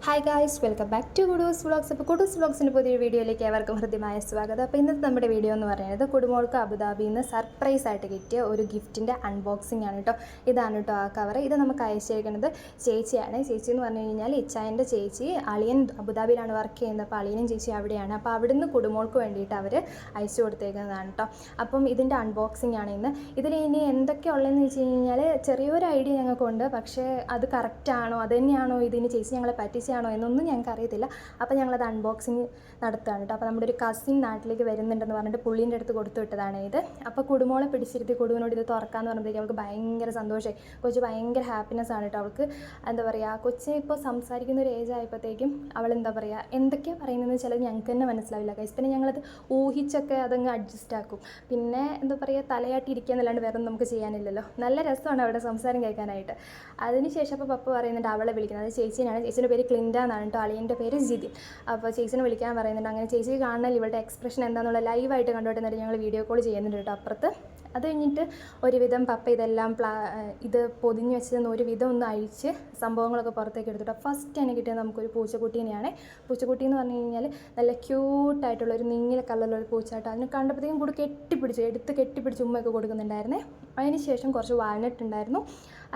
Hi guys, welcome back to Kudus vlogs. അപ്പോൾ കുഡൂസ് വ്ളോഗ്സിൻ്റെ പുതിയൊരു വീഡിയോയിലേക്ക് ഏവർക്കും ഹൃദ്യമായ സ്വാഗതം. അപ്പോൾ ഇന്നത്തെ നമ്മുടെ വീഡിയോ എന്ന് പറയുന്നത് കുടുമോൾക്ക് അബുദാബിയിൽ നിന്ന് സർപ്രൈസ് ആയിട്ട് കിട്ടിയ ഒരു ഗിഫ്റ്റിൻ്റെ അൺബോക്സിംഗ് ആണ് കേട്ടോ. ഇതാണ് കേട്ടോ ആ കവർ. ഇത് നമുക്ക് അയച്ചിരിക്കുന്നത് ചേച്ചിയാണ്. ചേച്ചി എന്ന് പറഞ്ഞു കഴിഞ്ഞാൽ ഇച്ചായൻ്റെ ചേച്ചി. അളിയൻ അബുദാബിയിലാണ് വർക്ക് ചെയ്യുന്നത്. അപ്പോൾ അളിയനും ചേച്ചി അവിടെയാണ്. അപ്പോൾ അവിടുന്ന് കുടുമോൾക്ക് വേണ്ടിയിട്ട് അവർ അയച്ചു കൊടുത്തേക്കുന്നതാണ് കേട്ടോ. അപ്പം ഇതിൻ്റെ അൺബോക്സിംഗ് ആണ് ഇന്ന്. ഇതിൽ ഇനി എന്തൊക്കെയുള്ളതെന്ന് വെച്ച് കഴിഞ്ഞാൽ ചെറിയൊരു ഐഡിയ ഞങ്ങൾക്കുണ്ട്. പക്ഷേ അത് കറക്റ്റാണോ, അത് തന്നെയാണോ ഇതിന് ചേച്ചി ഞങ്ങളെ പറ്റിച്ചാണോ എന്നൊന്നും ഞങ്ങൾക്ക് അറിയത്തില്ല. അപ്പോൾ ഞങ്ങളത് അൺബോക്സിങ് നടത്തുകയാണ് കേട്ടോ. അപ്പോൾ നമ്മുടെ ഒരു കസിൻ നാട്ടിലേക്ക് വരുന്നുണ്ടെന്ന് പറഞ്ഞിട്ട് പുള്ളീൻ്റെ അടുത്ത് കൊടുത്തു വിട്ടതാണ് ഇത്. അപ്പോൾ കുടുമോളെ പിടിച്ചിരുത്തി കുടുവിനോട് ഇത് തുറക്കാമെന്ന് പറഞ്ഞപ്പോഴേക്കും അവൾക്ക് ഭയങ്കര സന്തോഷമായി. കൊച്ച് ഭയങ്കര ഹാപ്പിനെസ് ആണ് കേട്ടോ. അവൾക്ക് എന്താ പറയുക, കൊച്ചിനെ ഇപ്പോൾ സംസാരിക്കുന്ന ഒരു ഏജ് ആയപ്പോഴത്തേക്കും അവൾ എന്താ പറയുക, എന്തൊക്കെയാണ് പറയുന്നതെന്ന് ചിലത് ഞങ്ങൾക്ക് തന്നെ മനസ്സിലാവില്ല കൈസ്. പിന്നെ ഞങ്ങളത് ഊഹിച്ചൊക്കെ അതങ്ങ് അഡ്ജസ്റ്റ് ആക്കും. പിന്നെ എന്താ പറയുക, തലയാട്ടി ഇരിക്കുക എന്നല്ലാണ്ട് വേറെ നമുക്ക് ചെയ്യാനില്ലല്ലോ. നല്ല രസമാണ് അവിടെ സംസാരം കേൾക്കാനായിട്ട്. അതിനുശേഷം അപ്പോൾ പപ്പ പറയുന്നുണ്ട് അവളെ വിളിക്കുന്നത്. അത് ചേച്ചിനാണ്. ചേച്ചിയുടെ പേര് ക്ലിൻഡ എന്നാണ് കേട്ടോ. അളിയൻ്റെ പേര് ജിതിൻ. അപ്പോൾ ചേച്ചിനെ വിളിക്കാൻ പറയുന്നുണ്ട്. അങ്ങനെ ചേച്ചി കാണാൻ ഇവളുടെ എക്സ്പ്രഷൻ എന്താണെന്നുള്ള ലൈവായിട്ട് കണ്ടുകൊണ്ടിരുന്നിട്ട് ഞങ്ങൾ വീഡിയോ കോൾ ചെയ്യുന്നുണ്ട് കേട്ടോ അപ്പുറത്ത്. അത് കഴിഞ്ഞിട്ട് ഒരുവിധം പപ്പ ഇതെല്ലാം ഇത് പൊതിഞ്ഞ് വെച്ചതെന്ന് ഒരുവിധം ഒന്ന് അഴിച്ച് സംഭവങ്ങളൊക്കെ പുറത്തേക്ക് എടുത്തിട്ട് ഫസ്റ്റ് തന്നെ കിട്ടിയത് നമുക്കൊരു പൂച്ചക്കുട്ടീനെയാണ്. പൂച്ചക്കുട്ടി എന്ന് പറഞ്ഞു കഴിഞ്ഞാൽ നല്ല ക്യൂട്ടായിട്ടുള്ള ഒരു നീല കളറിലൊരു പൂച്ചാട്ടോ. അതിന് കണ്ടപ്പോഴത്തേക്കും കൂടി കെട്ടിപ്പിടിച്ച് ഉമ്മയൊക്കെ കൊടുക്കുന്നുണ്ടായിരുന്നേ. അതിന് ശേഷം കുറച്ച് വാൾനട്ട് ഉണ്ടായിരുന്നു.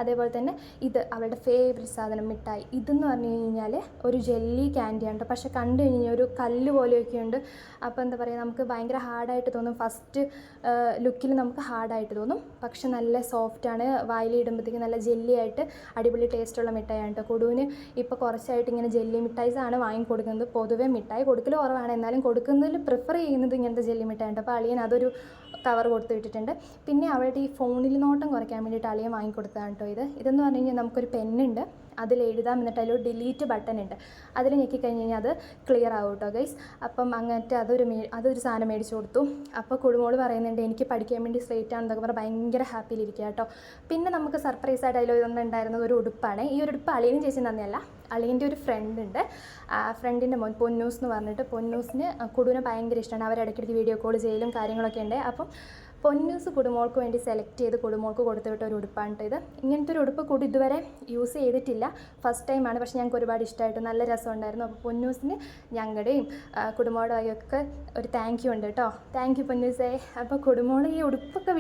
അതേപോലെ തന്നെ ഇത് അവളുടെ ഫേവറേറ്റ് സാധനം മിഠായി. ഇതെന്ന് പറഞ്ഞു കഴിഞ്ഞാൽ ഒരു ജെല്ലി ക്യാൻഡിയാണ് കേട്ടോ. പക്ഷേ കണ്ടു കഴിഞ്ഞാൽ ഒരു കല്ല് പോലെയൊക്കെ ഉണ്ട്. അപ്പോൾ എന്താ പറയുക, നമുക്ക് ഭയങ്കര ഹാർഡായിട്ട് തോന്നും. ഫസ്റ്റ് ലുക്കിൽ നമുക്ക് ഹാർഡായിട്ട് തോന്നും, പക്ഷെ നല്ല സോഫ്റ്റാണ്. വായിലിടുമ്പോഴത്തേക്ക് നല്ല ജെല്ലി ആയിട്ട് അടിപൊളി ടേസ്റ്റുള്ള മിഠായിയാണ് കേട്ടോ. കൊടുവിന് ഇപ്പോൾ കുറച്ചായിട്ട് ഇങ്ങനെ ജെല്ലി മിഠായിസാണ് വാങ്ങിക്കൊടുക്കുന്നത്. പൊതുവെ മിഠായി കൊടുക്കൽ കുറവാണ്, എന്നാലും കൊടുക്കുന്നതിൽ പ്രിഫർ ചെയ്യുന്നത് ഇങ്ങനത്തെ ജെല്ലി മിഠായിണ്ട്. അപ്പോൾ അളിയൻ അതൊരു കവർ കൊടുത്ത് വിട്ടിട്ടുണ്ട്. പിന്നെ അവളുടെ ഈ ഫോണിൽ നോട്ടം കുറയ്ക്കാൻ വേണ്ടിയിട്ട് അളിയൻ വാങ്ങിക്കൊടുത്തതാണ് കേട്ടോ ഇത്. ഇതെന്ന് പറഞ്ഞു കഴിഞ്ഞാൽ നമുക്കൊരു പെന്നുണ്ട്, അതിൽ എഴുതാം. എന്നിട്ട് അതിലൊരു ഡിലീറ്റ് ബട്ടൺ ഉണ്ട്, അതിൽ ഞെക്കിക്കഴിഞ്ഞ് കഴിഞ്ഞാൽ അത് ക്ലിയർ ആവും കേട്ടോ ഗൈസ്. അപ്പം അങ്ങനത്തെ അതൊരു സാധനം മേടിച്ച് കൊടുത്തു. അപ്പോൾ കുടുമോള് പറയുന്നുണ്ട് എനിക്ക് പഠിക്കാൻ വേണ്ടി സ്ട്രേറ്റ് ആണെന്നൊക്കെ പറഞ്ഞാൽ ഭയങ്കര ഹാപ്പിയിലിരിക്കുക കേട്ടോ. പിന്നെ നമുക്ക് സർപ്രൈസായിട്ട് അതിലൊന്നുണ്ടായിരുന്നത് ഒരു ഉടുപ്പാണ്. ഈ ഒരു ഉടുപ്പ് അളിയനും ചേച്ചി തന്നെയല്ല, അളിയൻ്റെ ഒരു ഫ്രണ്ട് ഉണ്ട്. ഫ്രണ്ടിൻ്റെ മോൻ പൊന്നൂസ് എന്ന് പറഞ്ഞിട്ട്. പൊന്നൂസിന് കുടുവിനെ ഭയങ്കര ഇഷ്ടമാണ്. അവരിടയ്ക്കിടയ്ക്ക് വീഡിയോ കോൾ ചെയ്യലും കാര്യങ്ങളൊക്കെ ഉണ്ട്. അപ്പം പൊന്നൂസ് കുടുമോൾക്ക് വേണ്ടി സെലക്ട് ചെയ്ത് കുടുമോൾക്ക് കൊടുത്തു വിട്ട ഒരു ഉടുപ്പാണ് ഇത്. ഇങ്ങനത്തെ ഒരു ഉടുപ്പ് കൂടി ഇതുവരെ യൂസ് ചെയ്തിട്ടില്ല, ഫസ്റ്റ് ടൈമാണ്. പക്ഷേ ഞങ്ങൾക്ക് ഒരുപാട് ഇഷ്ടമായിട്ട് നല്ല രസമുണ്ടായിരുന്നു. അപ്പോൾ പൊന്നൂസിന് ഞങ്ങളുടെയും കുടുംബോടെ വകയൊക്കെ ഒരു താങ്ക് യു ഉണ്ട് കേട്ടോ. താങ്ക് യു പൊന്നൂസേ. അപ്പോൾ കുടുംബോളെ ഈ ഉടുപ്പൊക്കെ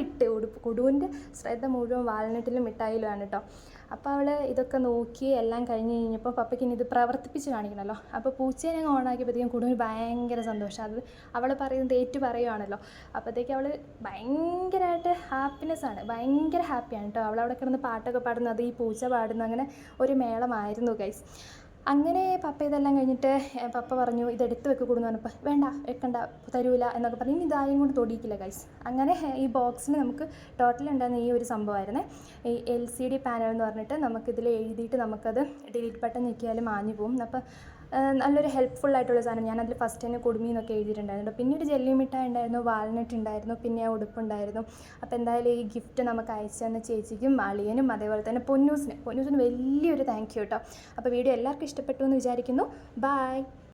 കുടുവിൻ്റെ ശ്രദ്ധ മുഴുവൻ വാൾനട്ടിലും മിഠായിലുമാണ് കേട്ടോ. അപ്പോൾ അവൾ ഇതൊക്കെ നോക്കി എല്ലാം കഴിഞ്ഞ് കഴിഞ്ഞപ്പോൾ പപ്പയ്ക്ക് ഇനി ഇത് പ്രവർത്തിപ്പിച്ച് കാണിക്കണമല്ലോ. അപ്പോൾ പൂച്ചയെ ഞങ്ങൾ ഓണാക്കിയപ്പോഴത്തേക്കും കുടുംബിന് ഭയങ്കര സന്തോഷം. അത് അവൾ പറയുന്നത് പറയുവാണല്ലോ. അപ്പോഴത്തേക്ക് അവൾ ഭയങ്കരമായിട്ട് ഹാപ്പിനെസ്സാണ്, ഭയങ്കര ഹാപ്പിയാണ് കേട്ടോ. അവളവിടെ കിടന്ന് പാട്ടൊക്കെ പാടുന്നത്, ഈ പൂച്ച പാടുന്നു, അങ്ങനെ ഒരു മേളമായിരുന്നു ഗൈസ്. അങ്ങനെ പപ്പ ഇതെല്ലാം കഴിഞ്ഞിട്ട് പപ്പ പറഞ്ഞു ഇതെടുത്ത് വെക്ക് കൊടുന്ന് പറഞ്ഞപ്പോൾ വേണ്ട വെക്കണ്ട തരൂല എന്നൊക്കെ പറഞ്ഞ് ഇനി ഇതാരും കൊണ്ട് തൊടിയിക്കില്ല ഗൈസ്. അങ്ങനെ ഈ ബോക്സിന് നമുക്ക് ടോട്ടൽ ഉണ്ടായിരുന്ന ഈ ഒരു സംഭവമായിരുന്നേ, ഈ LCD പാനൽ എന്ന് പറഞ്ഞിട്ട് നമുക്കിതിൽ എഴുതിയിട്ട് നമുക്കത് ഡിലീറ്റ് ബട്ടൺ ഞെക്കിയാൽ മാഞ്ഞു പോകും. അപ്പോൾ നല്ലൊരു ഹെൽപ്ഫുള്ളായിട്ടുള്ള സാധനം. ഞാനതിൽ ഫസ്റ്റ് തന്നെ കുടുമിന്നൊക്കെ എഴുതിയിട്ടുണ്ടായിരുന്നു. പിന്നീട് ജെല്ലി മിഠായി ഉണ്ടായിരുന്നു, വാൾനട്ട് ഉണ്ടായിരുന്നു, പിന്നെ ആ ഉടുപ്പുണ്ടായിരുന്നു. അപ്പോൾ എന്തായാലും ഈ ഗിഫ്റ്റ് നമുക്ക് അയച്ചു തന്ന ചേച്ചിക്കും അളിയനും അതേപോലെ തന്നെ പൊന്നൂസിന് വലിയൊരു താങ്ക് യു കേട്ടോ. അപ്പോൾ വീഡിയോ എല്ലാവർക്കും ഇഷ്ടപ്പെട്ടു എന്ന് വിചാരിക്കുന്നു. ബൈ.